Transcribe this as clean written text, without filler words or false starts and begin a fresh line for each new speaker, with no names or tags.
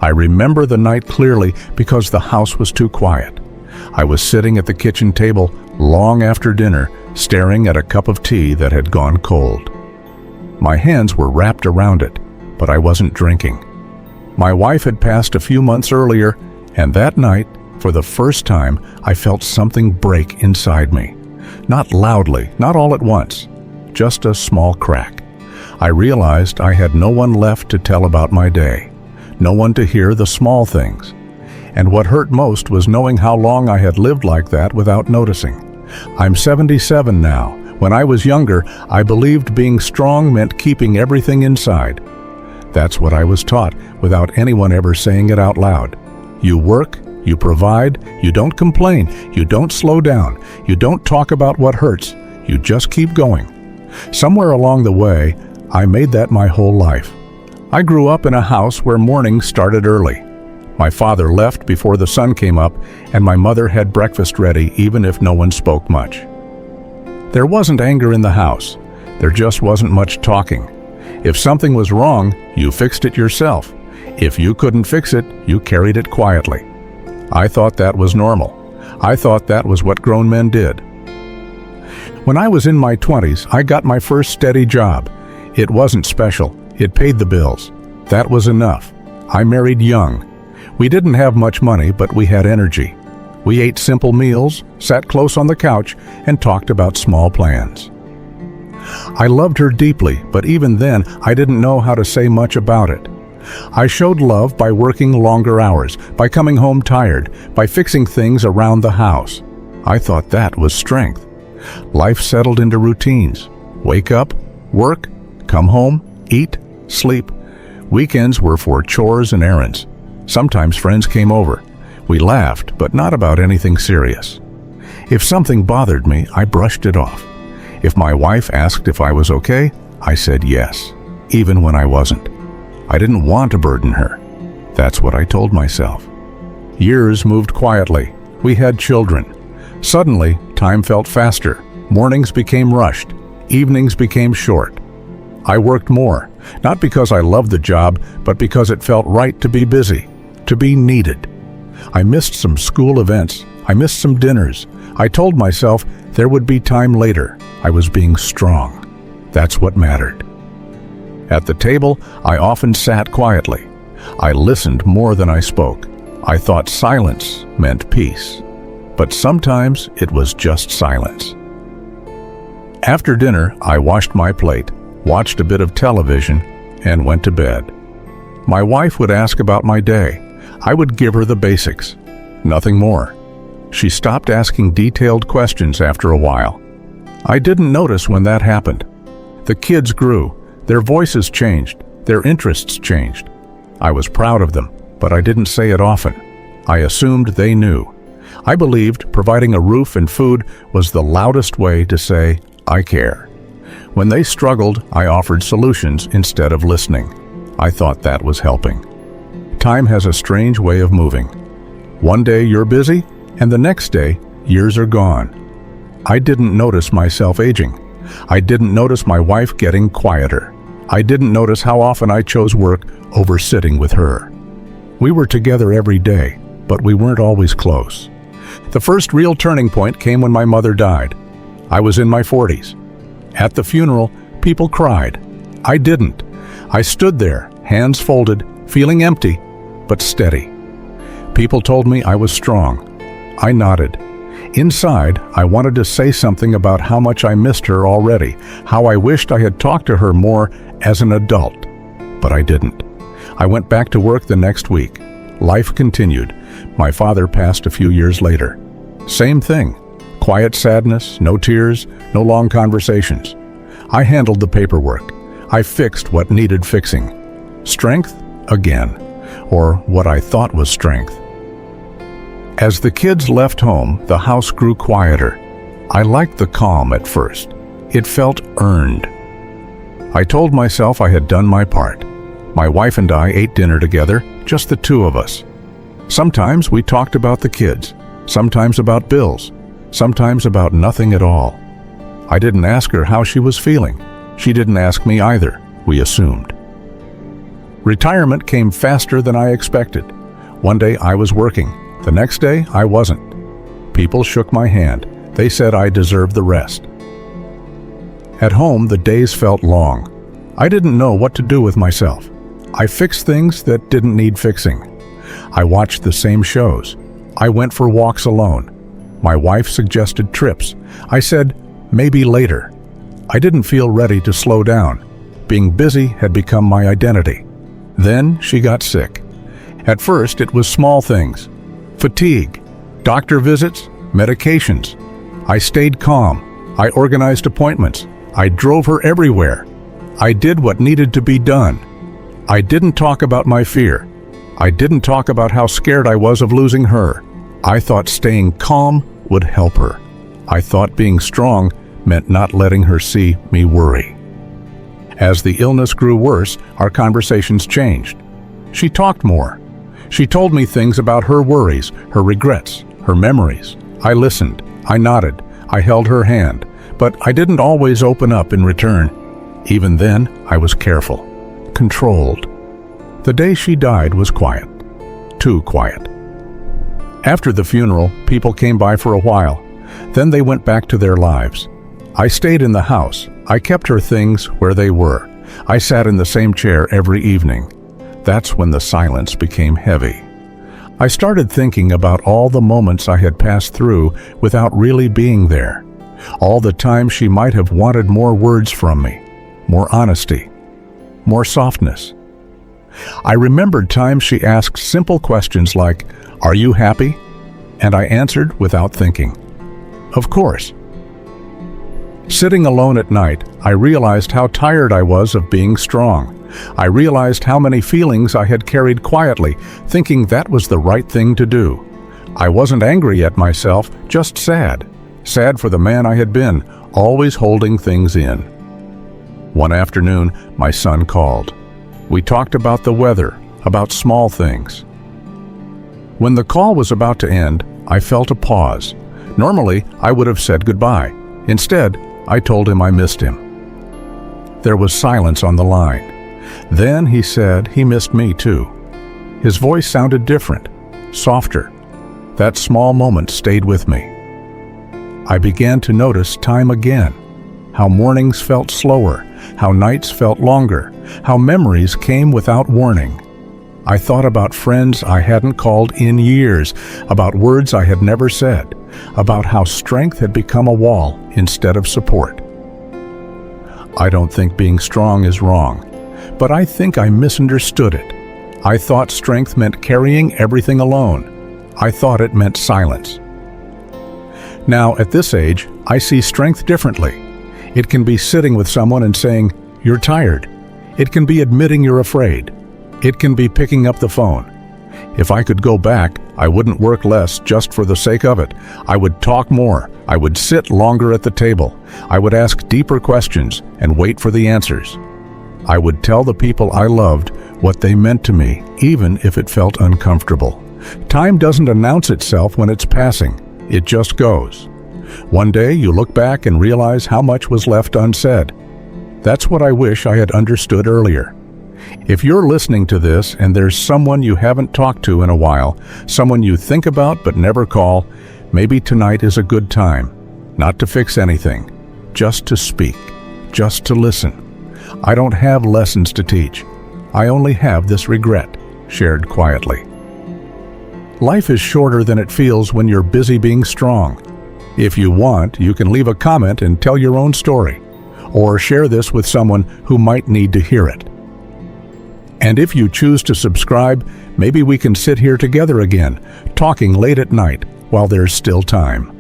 I remember the night clearly because the house was too quiet. I was sitting at the kitchen table long after dinner, staring at a cup of tea that had gone cold. My hands were wrapped around it, but I wasn't drinking. My wife had passed a few months earlier, and that night, for the first time, I felt something break inside me. Not loudly, not all at once, just a small crack. I realized I had no one left to tell about my day, no one to hear the small things. And what hurt most was knowing how long I had lived like that without noticing. I'm 77 now. When I was younger, I believed being strong meant keeping everything inside. That's what I was taught, without anyone ever saying it out loud. You work, you provide, you don't complain, you don't slow down, you don't talk about what hurts, you just keep going. Somewhere along the way, I made that my whole life. I grew up in a house where mornings started early. My father left before the sun came up, and my mother had breakfast ready even if no one spoke much. There wasn't anger in the house. There just wasn't much talking. If something was wrong, you fixed it yourself. If you couldn't fix it, you carried it quietly. I thought that was normal. I thought that was what grown men did. When I was in my 20s, I got my first steady job. It wasn't special. It paid the bills. That was enough. I married young. We didn't have much money, but we had energy. We ate simple meals, sat close on the couch, and talked about small plans. I loved her deeply, but even then, I didn't know how to say much about it. I showed love by working longer hours, by coming home tired, by fixing things around the house. I thought that was strength. Life settled into routines. Wake up, work, come home, eat, sleep. Weekends were for chores and errands. Sometimes friends came over. We laughed, but not about anything serious. If something bothered me, I brushed it off. If my wife asked if I was okay, I said yes, even when I wasn't. I didn't want to burden her. That's what I told myself. Years moved quietly. We had children. Suddenly, time felt faster. Mornings became rushed. Evenings became short. I worked more, not because I loved the job, but because it felt right to be busy, to be needed. I missed some school events. I missed some dinners. I told myself there would be time later. I was being strong. That's what mattered. At the table, I often sat quietly. I listened more than I spoke. I thought silence meant peace. But sometimes it was just silence. After dinner, I washed my plate, watched a bit of television, and went to bed. My wife would ask about my day. I would give her the basics. Nothing more. She stopped asking detailed questions after a while. I didn't notice when that happened. The kids grew. Their voices changed. Their interests changed. I was proud of them, but I didn't say it often. I assumed they knew. I believed providing a roof and food was the loudest way to say, I care. When they struggled, I offered solutions instead of listening. I thought that was helping. Time has a strange way of moving. One day you're busy, and the next day, years are gone. I didn't notice myself aging. I didn't notice my wife getting quieter. I didn't notice how often I chose work over sitting with her. We were together every day, but we weren't always close. The first real turning point came when my mother died. I was in my 40s. At the funeral, people cried. I didn't. I stood there, hands folded, feeling empty, but steady. People told me I was strong. I nodded. Inside, I wanted to say something about how much I missed her already, how I wished I had talked to her more as an adult, but I didn't. I went back to work the next week. Life continued. My father passed a few years later. Same thing. Quiet sadness, no tears, no long conversations. I handled the paperwork. I fixed what needed fixing. Strength? Again. Or what I thought was strength. As the kids left home, the house grew quieter. I liked the calm at first. It felt earned. I told myself I had done my part. My wife and I ate dinner together, just the two of us. Sometimes we talked about the kids, sometimes about bills, sometimes about nothing at all. I didn't ask her how she was feeling. She didn't ask me either. We assumed. Retirement came faster than I expected. One day I was working. The next day I wasn't. People shook my hand. They said I deserved the rest. At home, the days felt long. I didn't know what to do with myself. I fixed things that didn't need fixing. I watched the same shows. I went for walks alone. My wife suggested trips. I said, maybe later. I didn't feel ready to slow down. Being busy had become my identity. Then she got sick. At first, it was small things. Fatigue, doctor visits, medications. I stayed calm. I organized appointments. I drove her everywhere. I did what needed to be done. I didn't talk about my fear. I didn't talk about how scared I was of losing her. I thought staying calm would help her. I thought being strong meant not letting her see me worry. As the illness grew worse, our conversations changed. She talked more. She told me things about her worries, her regrets, her memories. I listened. I nodded. I held her hand. But I didn't always open up in return. Even then, I was careful, controlled. The day she died was quiet. Too quiet. After the funeral, people came by for a while. Then they went back to their lives. I stayed in the house. I kept her things where they were. I sat in the same chair every evening. That's when the silence became heavy. I started thinking about all the moments I had passed through without really being there. All the time she might have wanted more words from me, more honesty, more softness. I remembered times she asked simple questions like, "Are you happy?" And I answered without thinking, "Of course." Sitting alone at night, I realized how tired I was of being strong. I realized how many feelings I had carried quietly, thinking that was the right thing to do. I wasn't angry at myself, just sad. Sad for the man I had been, always holding things in. One afternoon, my son called. We talked about the weather, about small things. When the call was about to end, I felt a pause. Normally, I would have said goodbye. Instead, I told him I missed him. There was silence on the line. Then he said he missed me too. His voice sounded different, softer. That small moment stayed with me. I began to notice time again, how mornings felt slower, how nights felt longer, how memories came without warning. I thought about friends I hadn't called in years, about words I had never said, about how strength had become a wall instead of support. I don't think being strong is wrong, but I think I misunderstood it. I thought strength meant carrying everything alone. I thought it meant silence. Now, at this age, I see strength differently. It can be sitting with someone and saying, "You're tired." It can be admitting you're afraid. It can be picking up the phone. If I could go back, I wouldn't work less just for the sake of it. I would talk more. I would sit longer at the table. I would ask deeper questions and wait for the answers. I would tell the people I loved what they meant to me, even if it felt uncomfortable. Time doesn't announce itself when it's passing. It just goes. One day you look back and realize how much was left unsaid. That's what I wish I had understood earlier. If you're listening to this and there's someone you haven't talked to in a while, someone you think about but never call, maybe tonight is a good time. Not to fix anything, just to speak, just to listen. I don't have lessons to teach. I only have this regret, shared quietly. Life is shorter than it feels when you're busy being strong. If you want, you can leave a comment and tell your own story, or share this with someone who might need to hear it. And if you choose to subscribe, maybe we can sit here together again, talking late at night while there's still time.